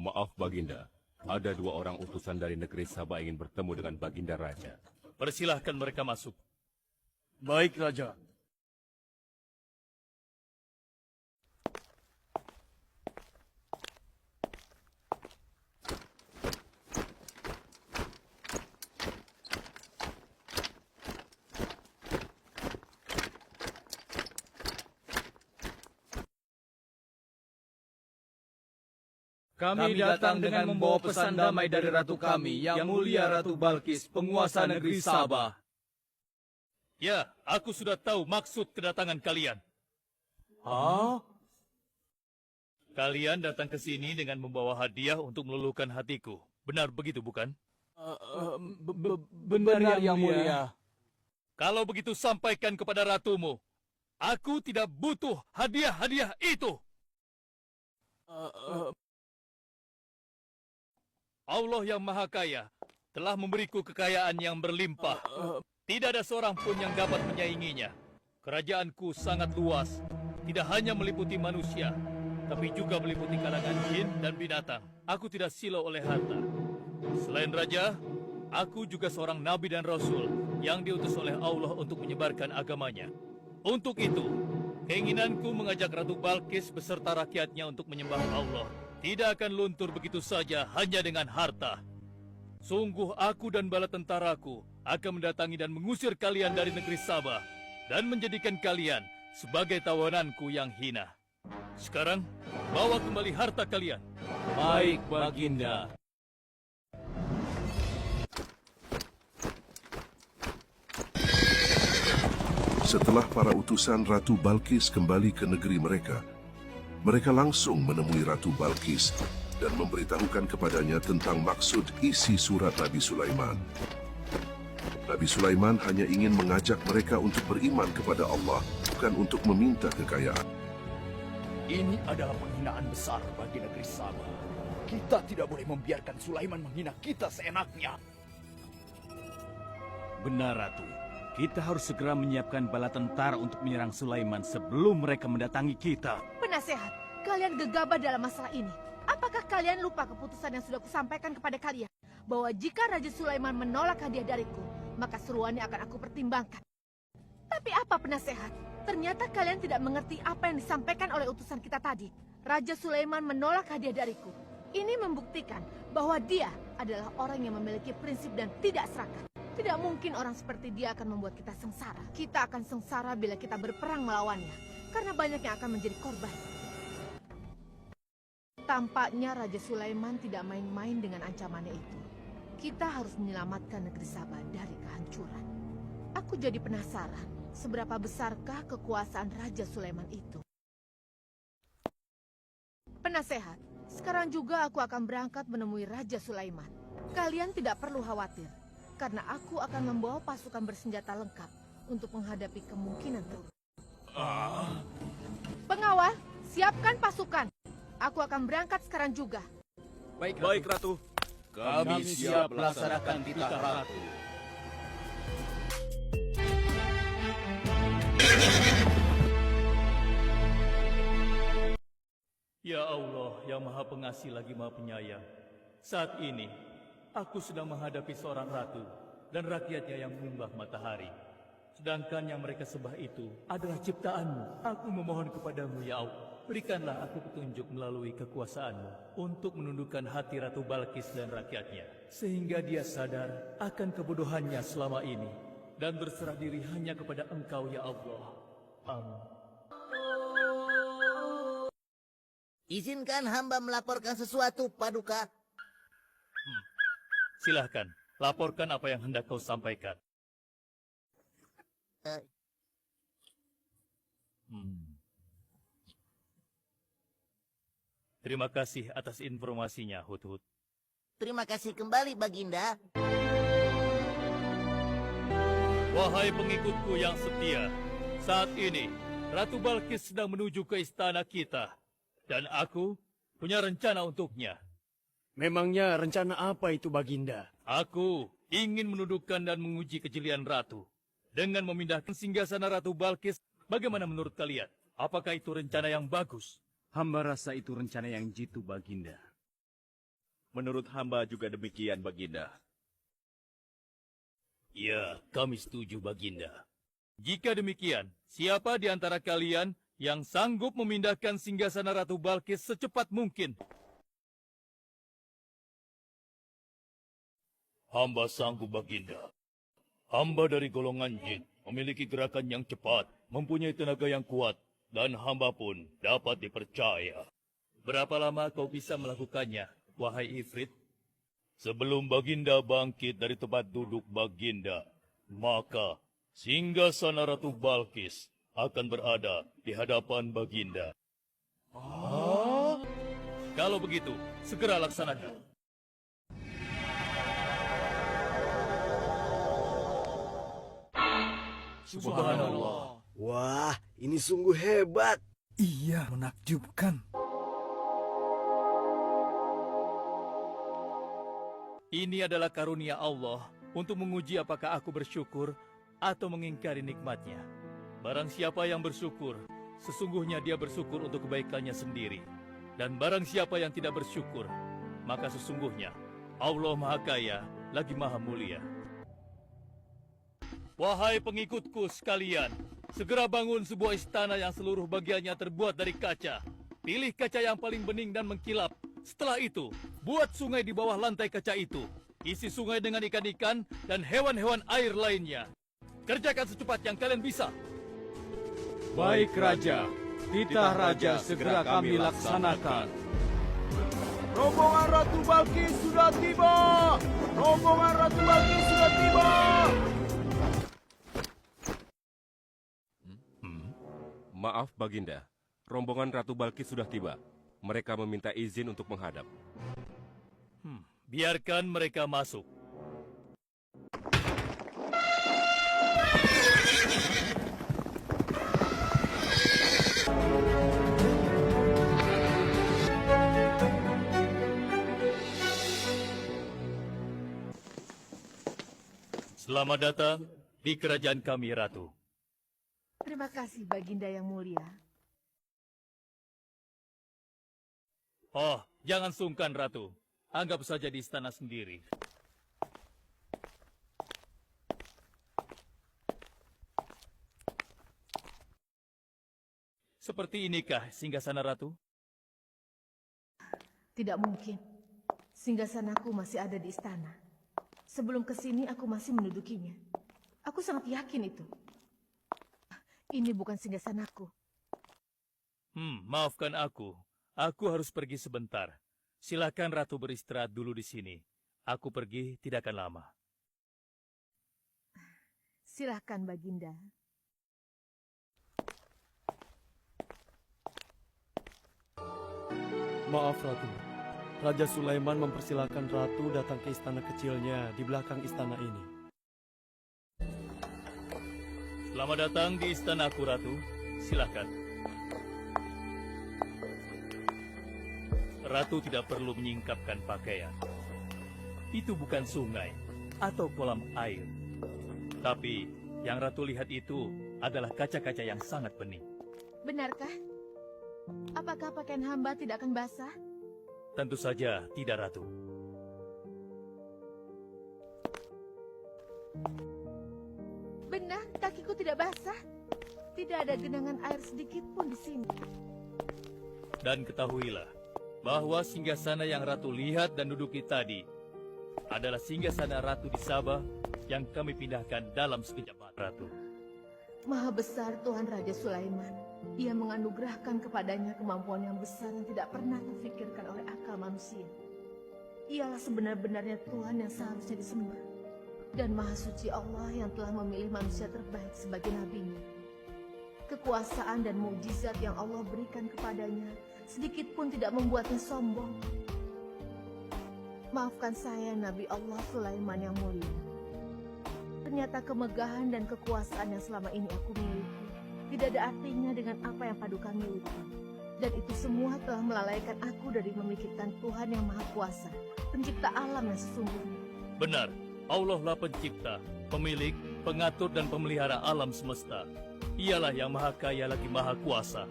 Maaf Baginda, ada 2 orang utusan dari negeri Sabah ingin bertemu dengan Baginda Raja. Persilahkan mereka masuk. Baik, Raja. Kami datang dengan membawa pesan damai dari Ratu kami, Yang Mulia Ratu Balkis, penguasa negeri Sabah. Ya, aku sudah tahu maksud kedatangan kalian. Hah? Kalian datang ke sini dengan membawa hadiah untuk meluluhkan hatiku. Benar begitu, bukan? Benar, Yang Mulia. Kalau begitu sampaikan kepada ratumu. Aku tidak butuh hadiah-hadiah itu. Allah yang Maha Kaya telah memberiku kekayaan yang berlimpah. Tidak ada seorang pun yang dapat menyainginya. Kerajaanku sangat luas, tidak hanya meliputi manusia, tapi juga meliputi kalangan jin dan binatang. Aku tidak silau oleh harta. Selain raja, aku juga seorang nabi dan rasul yang diutus oleh Allah untuk menyebarkan agamanya. Untuk itu, keinginanku mengajak Ratu Balkis beserta rakyatnya untuk menyembah Allah tidak akan luntur begitu saja hanya dengan harta. Sungguh aku dan bala tentaraku akan mendatangi dan mengusir kalian dari negeri Sabah dan menjadikan kalian sebagai tawananku yang hina. Sekarang, bawa kembali harta kalian. Baik, Baginda. Setelah para utusan Ratu Balkis kembali ke negeri mereka, mereka langsung menemui Ratu Balkis dan memberitahukan kepadanya tentang maksud isi surat Nabi Sulaiman. Nabi Sulaiman hanya ingin mengajak mereka untuk beriman kepada Allah, bukan untuk meminta kekayaan. Ini adalah penghinaan besar bagi negeri Sabah. Kita tidak boleh membiarkan Sulaiman menghina kita seenaknya. Benar, Ratu. Kita harus segera menyiapkan bala tentara untuk menyerang Sulaiman sebelum mereka mendatangi kita. Penasehat, kalian gegabah dalam masalah ini. Apakah kalian lupa keputusan yang sudah kusampaikan kepada kalian? Bahwa jika Raja Sulaiman menolak hadiah dariku, maka seruannya akan aku pertimbangkan. Tapi apa penasehat? Ternyata kalian tidak mengerti apa yang disampaikan oleh utusan kita tadi. Raja Sulaiman menolak hadiah dariku. Ini membuktikan bahwa dia adalah orang yang memiliki prinsip dan tidak serakah. Tidak mungkin orang seperti dia akan membuat kita sengsara. Kita akan sengsara bila kita berperang melawannya, karena banyak yang akan menjadi korban. Tampaknya Raja Sulaiman tidak main-main dengan ancamannya itu. Kita harus menyelamatkan negeri Sabah dari kehancuran. Aku jadi penasaran, seberapa besarkah kekuasaan Raja Sulaiman itu? Penasehat, sekarang juga aku akan berangkat menemui Raja Sulaiman. Kalian tidak perlu khawatir, karena aku akan membawa pasukan bersenjata lengkap untuk menghadapi kemungkinan terburuk. Pengawal, siapkan pasukan. Aku akan berangkat sekarang juga. Baik, Ratu. Kami siap melaksanakan titah Ratu. Ya Allah, yang Maha Pengasih lagi Maha Penyayang. Saat ini, aku sedang menghadapi seorang ratu dan rakyatnya yang menyembah matahari. Sedangkan yang mereka sembah itu adalah ciptaanmu. Aku memohon kepadamu, ya Allah. Berikanlah aku petunjuk melalui kekuasaanmu untuk menundukkan hati Ratu Balkis dan rakyatnya. Sehingga dia sadar akan kebodohannya selama ini dan berserah diri hanya kepada Engkau, ya Allah. Amin. Izinkan hamba melaporkan sesuatu, Paduka. Silahkan, laporkan apa yang hendak kau sampaikan. Terima kasih atas informasinya, Hudhud. Terima kasih kembali, Baginda. Wahai pengikutku yang setia, saat ini Ratu Balkis sedang menuju ke istana kita. Dan aku punya rencana untuknya. Memangnya rencana apa itu, Baginda? Aku ingin menundukkan dan menguji kejelian Ratu. Dengan memindahkan singgasana Ratu Balkis, bagaimana menurut kalian? Apakah itu rencana yang bagus? Hamba rasa itu rencana yang jitu, Baginda. Menurut hamba juga demikian, Baginda. Ya, kami setuju, Baginda. Jika demikian, siapa di antara kalian yang sanggup memindahkan singgasana Ratu Balkis secepat mungkin? Hamba sanggup, Baginda. Hamba dari golongan jin, memiliki gerakan yang cepat, mempunyai tenaga yang kuat, dan hamba pun dapat dipercaya. Berapa lama kau bisa melakukannya, wahai Ifrit? Sebelum Baginda bangkit dari tempat duduk Baginda, maka singgasana Ratu Balkis akan berada di hadapan Baginda. Kalau begitu, segera laksanakan. Subhanallah. Wah, ini sungguh hebat. Iya, menakjubkan. Ini adalah karunia Allah untuk menguji apakah aku bersyukur atau mengingkari nikmatnya. Barang siapa yang bersyukur, sesungguhnya dia bersyukur untuk kebaikannya sendiri. Dan barang siapa yang tidak bersyukur, maka sesungguhnya Allah Maha Kaya lagi Maha Mulia. Wahai pengikutku sekalian, segera bangun sebuah istana yang seluruh bagiannya terbuat dari kaca. Pilih kaca yang paling bening dan mengkilap. Setelah itu, buat sungai di bawah lantai kaca itu. Isi sungai dengan ikan-ikan dan hewan-hewan air lainnya. Kerjakan secepat yang kalian bisa. Baik, Raja. Titah Raja segera kami laksanakan. Rombongan Ratu Balkis sudah tiba! Rombongan Ratu Balkis sudah tiba! Maaf, Baginda. Rombongan Ratu Balkis sudah tiba. Mereka meminta izin untuk menghadap. Biarkan mereka masuk. Selamat datang di kerajaan kami, Ratu. Terima kasih, Baginda yang mulia. Oh, jangan sungkan, Ratu. Anggap saja di istana sendiri. Seperti inikah singgasana Ratu? Tidak mungkin. Singgasanaku masih ada di istana. Sebelum ke sini aku masih mendudukinya. Aku sangat yakin itu. Ini bukan singgasanaku. Maafkan aku. Aku harus pergi sebentar. Silakan Ratu beristirahat dulu di sini. Aku pergi tidak akan lama. Silakan, Baginda. Maaf, Ratu. Raja Sulaiman mempersilahkan Ratu datang ke istana kecilnya di belakang istana ini. Selamat datang di istanaku, Ratu. Silakan. Ratu tidak perlu menyingkapkan pakaian. Itu bukan sungai atau kolam air. Tapi yang Ratu lihat itu adalah kaca-kaca yang sangat bening. Benarkah? Apakah pakaian hamba tidak akan basah? Tentu saja tidak, Ratu. Benar, kakiku tidak basah. Tidak ada genangan air sedikit pun di sini. Dan ketahuilah bahwa singgasana yang Ratu lihat dan duduki tadi adalah singgasana Ratu di Sabah yang kami pindahkan dalam sekejap mata, Ratu. Maha besar Tuhan Raja Sulaiman. Ia menganugerahkan kepadanya kemampuan yang besar yang tidak pernah terfikirkan oleh akal manusia. Ialah sebenar-benarnya Tuhan yang seharusnya disembah. Dan Maha Suci Allah yang telah memilih manusia terbaik sebagai nabinya. Kekuasaan dan mukjizat yang Allah berikan kepadanya sedikit pun tidak membuatnya sombong. Maafkan saya, Nabi Allah Sulaiman yang mulia. Ternyata kemegahan dan kekuasaan yang selama ini aku miliki tidak ada artinya dengan apa yang Paduka miliki. Dan itu semua telah melalaikan aku dari memikirkan Tuhan yang Maha Kuasa, pencipta alam yang sesungguhnya. Benar, Allah lah pencipta, pemilik, pengatur dan pemelihara alam semesta. Ialah yang Maha Kaya lagi Maha Kuasa.